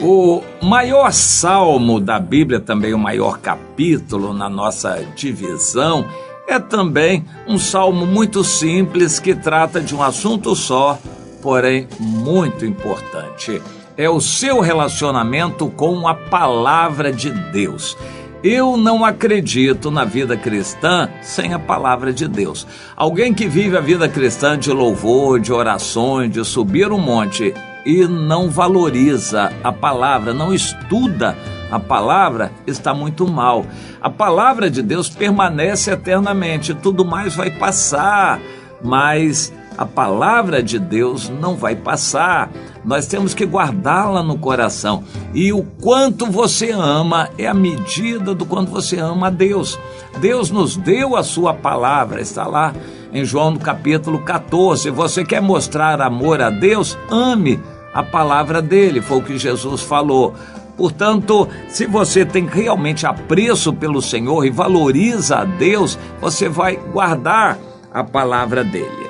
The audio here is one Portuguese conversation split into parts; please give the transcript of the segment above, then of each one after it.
O maior salmo da Bíblia, também o maior capítulo na nossa divisão, é também um salmo muito simples que trata de um assunto só, porém muito importante. É o seu relacionamento com a palavra de Deus. Eu não acredito na vida cristã sem a palavra de Deus. Alguém que vive a vida cristã de louvor, de orações, de subir um monte e não valoriza a palavra, não estuda a palavra, está muito mal. A palavra de Deus permanece eternamente, tudo mais vai passar, mas a palavra de Deus não vai passar. Nós temos que guardá-la no coração. E o quanto você ama é a medida do quanto você ama a Deus. Deus nos deu a sua palavra, está lá em João no capítulo 14. Você quer mostrar amor a Deus? Ame a palavra dele, foi o que Jesus falou. Portanto, se você tem realmente apreço pelo Senhor e valoriza a Deus, você vai guardar a palavra dele.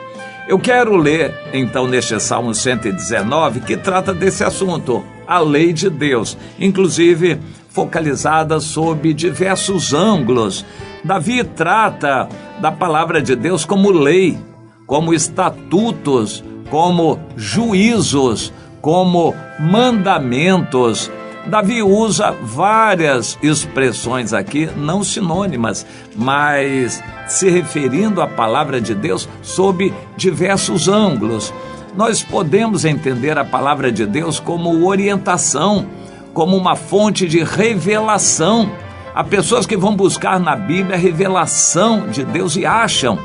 Eu quero ler, então, neste Salmo 119, que trata desse assunto, a lei de Deus, inclusive focalizada sob diversos ângulos. Davi trata da palavra de Deus como lei, como estatutos, como juízos, como mandamentos. Davi usa várias expressões aqui, não sinônimas, mas se referindo à palavra de Deus sob diversos ângulos. Nós podemos entender a palavra de Deus como orientação, como uma fonte de revelação. Há pessoas que vão buscar na Bíblia a revelação de Deus e acham.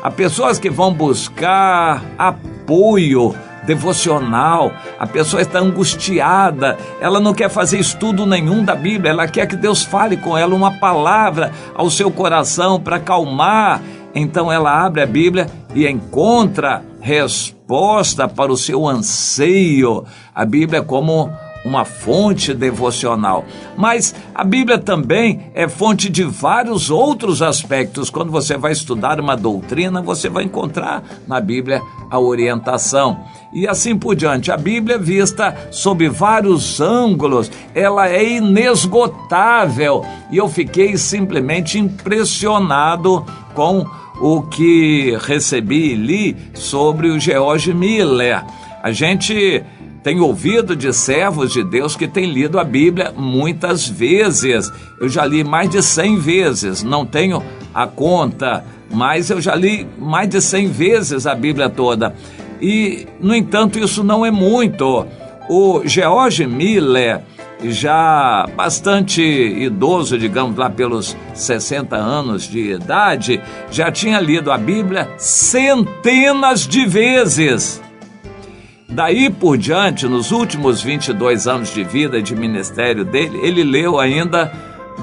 Há pessoas que vão buscar apoio devocional, a pessoa está angustiada, ela não quer fazer estudo nenhum da Bíblia, ela quer que Deus fale com ela uma palavra ao seu coração para acalmar. Então ela abre a Bíblia e encontra resposta para o seu anseio. A Bíblia é como uma fonte devocional, mas a Bíblia também é fonte de vários outros aspectos. Quando você vai estudar uma doutrina, você vai encontrar na Bíblia a orientação e assim por diante. A Bíblia, vista sob vários ângulos, ela é inesgotável, e eu fiquei simplesmente impressionado com o que recebi e li sobre o George Miller. A gente tem ouvido de servos de Deus que têm lido a Bíblia muitas vezes. Eu já li mais de 100 vezes, não tenho a conta, mas eu já li mais de 100 vezes a Bíblia toda. E, no entanto, isso não é muito. O George Miller, já bastante idoso, digamos lá pelos 60 anos de idade, já tinha lido a Bíblia centenas de vezes. Daí por diante, nos últimos 22 anos de vida e de ministério dele, ele leu ainda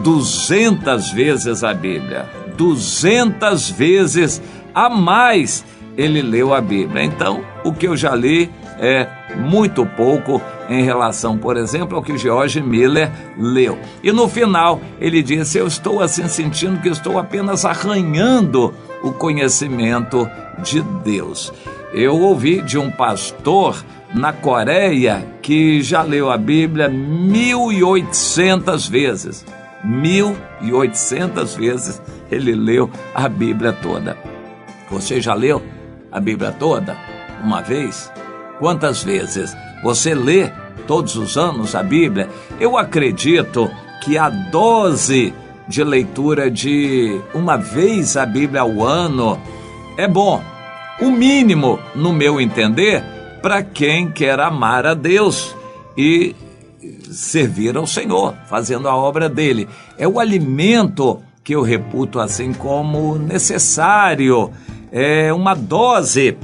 200 vezes a Bíblia. 200 vezes a mais ele leu a Bíblia. Então, o que eu já li é muito pouco em relação, por exemplo, ao que George Miller leu. E no final, ele disse: eu estou assim sentindo que estou apenas arranhando o conhecimento de Deus. Eu ouvi de um pastor na Coreia que já leu a Bíblia 1.800 vezes. 1.800 vezes ele leu a Bíblia toda. Você já leu a Bíblia toda? Uma vez? Quantas vezes? Você lê todos os anos a Bíblia? Eu acredito que a dose de leitura de uma vez a Bíblia ao ano é bom. O mínimo, no meu entender, para quem quer amar a Deus e servir ao Senhor, fazendo a obra dele. É o alimento que eu reputo assim como necessário. É uma dose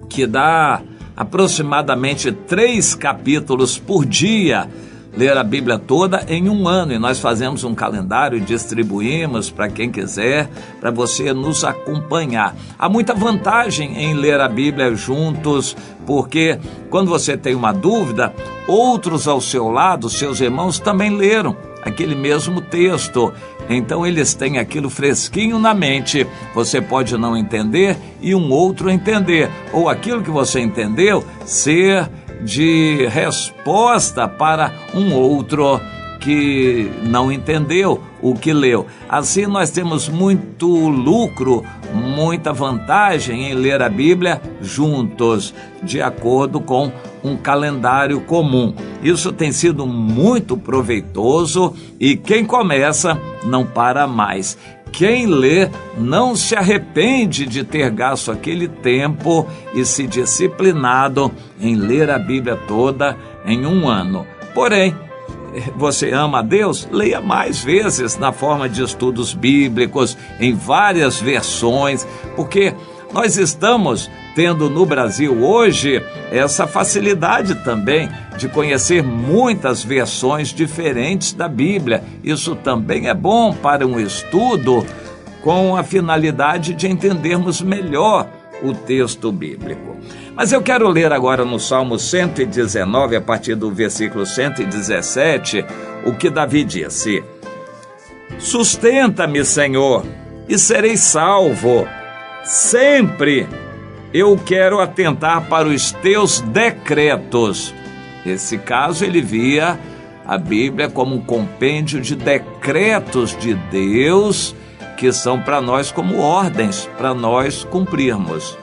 que dá aproximadamente 3 capítulos por dia. Ler a Bíblia toda em um ano, e nós fazemos um calendário e distribuímos para quem quiser, para você nos acompanhar. Há muita vantagem em ler a Bíblia juntos, porque quando você tem uma dúvida, outros ao seu lado, seus irmãos, também leram aquele mesmo texto, Então eles têm aquilo fresquinho na mente. Você pode não entender e um outro entender, ou aquilo que você entendeu ser de resposta para um outro que não entendeu o que leu. Assim nós temos muito lucro, muita vantagem em ler a Bíblia juntos, de acordo com um calendário comum. Isso tem sido muito proveitoso e quem começa não para mais. Quem lê não se arrepende de ter gasto aquele tempo e se disciplinado em ler a Bíblia toda em um ano. Porém, você ama a Deus? Leia mais vezes na forma de estudos bíblicos, em várias versões, porque nós estamos tendo no Brasil hoje essa facilidade também de conhecer muitas versões diferentes da Bíblia. Isso também é bom para um estudo com a finalidade de entendermos melhor o texto bíblico. Mas eu quero ler agora no Salmo 119, a partir do versículo 117, o que Davi disse: Sustenta-me, Senhor, e serei salvo. Sempre eu quero atentar para os teus decretos. Nesse caso, ele via a Bíblia como um compêndio de decretos de Deus, que são para nós como ordens, para nós cumprirmos.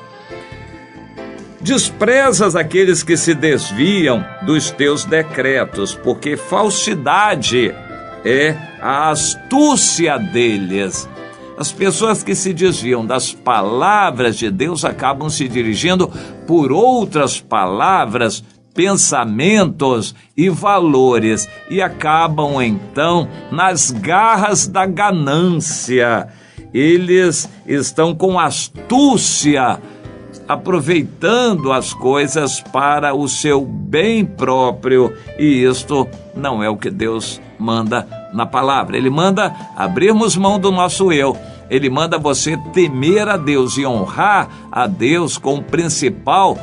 Desprezas aqueles que se desviam dos teus decretos, porque falsidade é a astúcia deles. As pessoas que se desviam das palavras de Deus acabam se dirigindo por outras palavras, pensamentos e valores e acabam então nas garras da ganância. Eles estão com astúcia, aproveitando as coisas para o seu bem próprio, e isto não é o que Deus manda na palavra. Ele manda abrirmos mão do nosso eu. Ele manda você temer a Deus e honrar a Deus como principal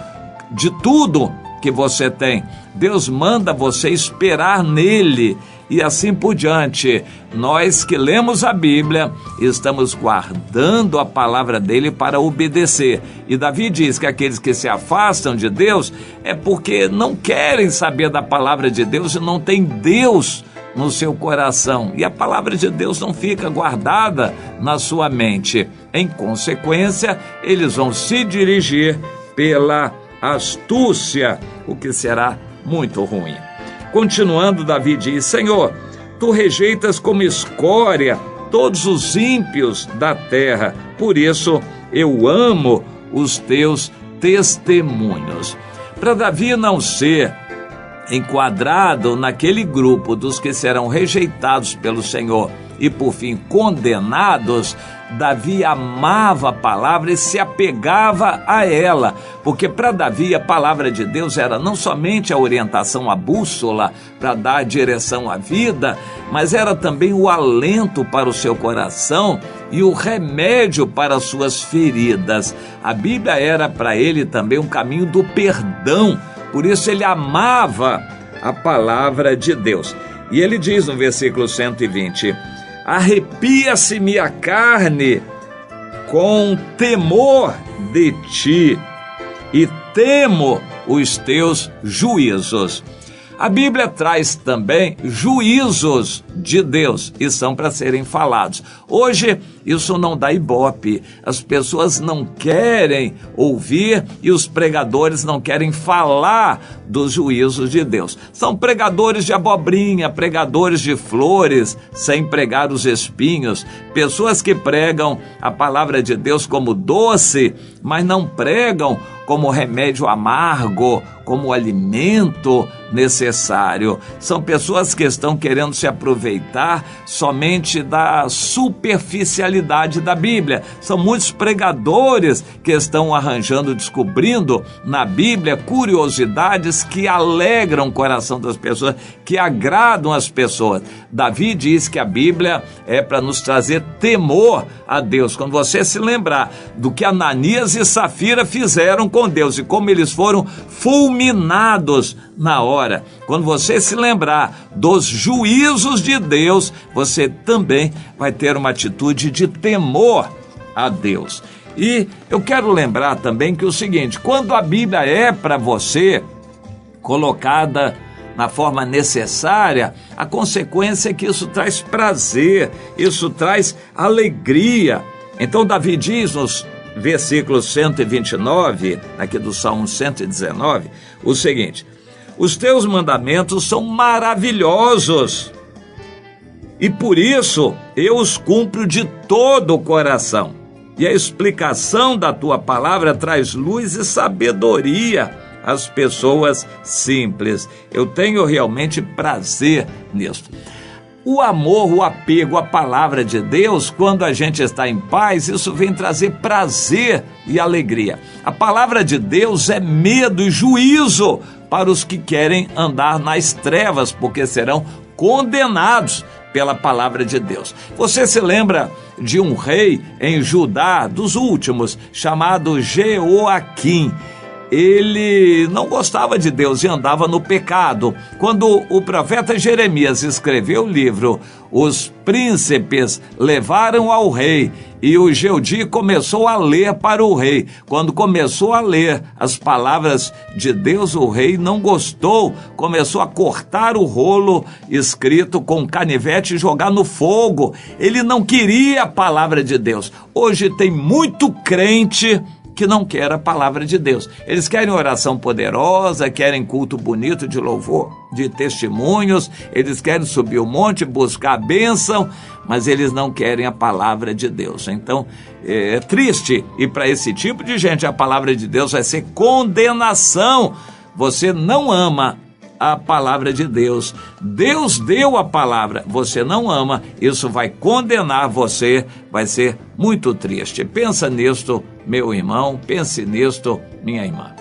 de tudo que você tem. Deus manda você esperar nele e assim por diante. Nós que lemos a Bíblia estamos guardando a palavra dele para obedecer. E Davi diz que aqueles que se afastam de Deus é porque não querem saber da palavra de Deus e não tem Deus no seu coração. E a palavra de Deus não fica guardada na sua mente. Em consequência, eles vão se dirigir pela astúcia, o que será muito ruim. Continuando, Davi diz: Senhor, tu rejeitas como escória todos os ímpios da terra, por isso eu amo os teus testemunhos. Para Davi não ser enquadrado naquele grupo dos que serão rejeitados pelo Senhor e por fim condenados, Davi amava a palavra e se apegava a ela, porque para Davi a palavra de Deus era não somente a orientação, a bússola para dar direção à vida, mas era também o alento para o seu coração e o remédio para as suas feridas. A Bíblia era para ele também um caminho do perdão, por isso ele amava a palavra de Deus. E ele diz no versículo 120: arrepia-se-me a carne com temor de ti e temo os teus juízos. A Bíblia traz também juízos de Deus e são para serem falados. Hoje isso não dá ibope, as pessoas não querem ouvir e os pregadores não querem falar dos juízos de Deus. São pregadores de abobrinha, pregadores de flores, sem pregar os espinhos, pessoas que pregam a palavra de Deus como doce, mas não pregam como remédio amargo, como alimento necessário. São pessoas que estão querendo se aproveitar somente da superficialidade da Bíblia. São muitos pregadores que estão arranjando, descobrindo na Bíblia curiosidades que alegram o coração das pessoas, que agradam as pessoas. Davi diz que a Bíblia é para nos trazer temor a Deus. Quando você se lembrar do que Ananias e Safira fizeram com Deus e como eles foram fulminados na hora, quando você se lembrar dos juízos de Deus, você também vai ter uma atitude de temor a Deus. E eu quero lembrar também que o seguinte, quando a Bíblia é para você colocada na forma necessária, a consequência é que isso traz prazer, isso traz alegria. Então Davi diz nos versículos 129, aqui do Salmo 119, o seguinte: os teus mandamentos são maravilhosos, e por isso eu os cumpro de todo o coração. E a explicação da tua palavra traz luz e sabedoria às pessoas simples. Eu tenho realmente prazer nisso. O amor, o apego à palavra de Deus, quando a gente está em paz, isso vem trazer prazer e alegria. A palavra de Deus é medo e juízo para os que querem andar nas trevas, porque serão condenados pela palavra de Deus. Você se lembra de um rei em Judá, dos últimos, chamado Jeoaquim? Ele não gostava de Deus e andava no pecado. Quando o profeta Jeremias escreveu o livro, os príncipes levaram ao rei e o Jeudi começou a ler para o rei. Quando começou a ler as palavras de Deus, o rei não gostou, começou a cortar o rolo escrito com canivete e jogar no fogo. Ele não queria a palavra de Deus. Hoje tem muito crente que não quer a palavra de Deus. Eles querem oração poderosa, querem culto bonito de louvor, de testemunhos, eles querem subir o monte, buscar a bênção, mas eles não querem a palavra de Deus. Então, é triste, e para esse tipo de gente a palavra de Deus vai ser condenação. Você não ama a palavra de Deus. Deus deu a palavra, você não ama, isso vai condenar você, vai ser muito triste. Pensa nisto, meu irmão, pense nisto, minha irmã.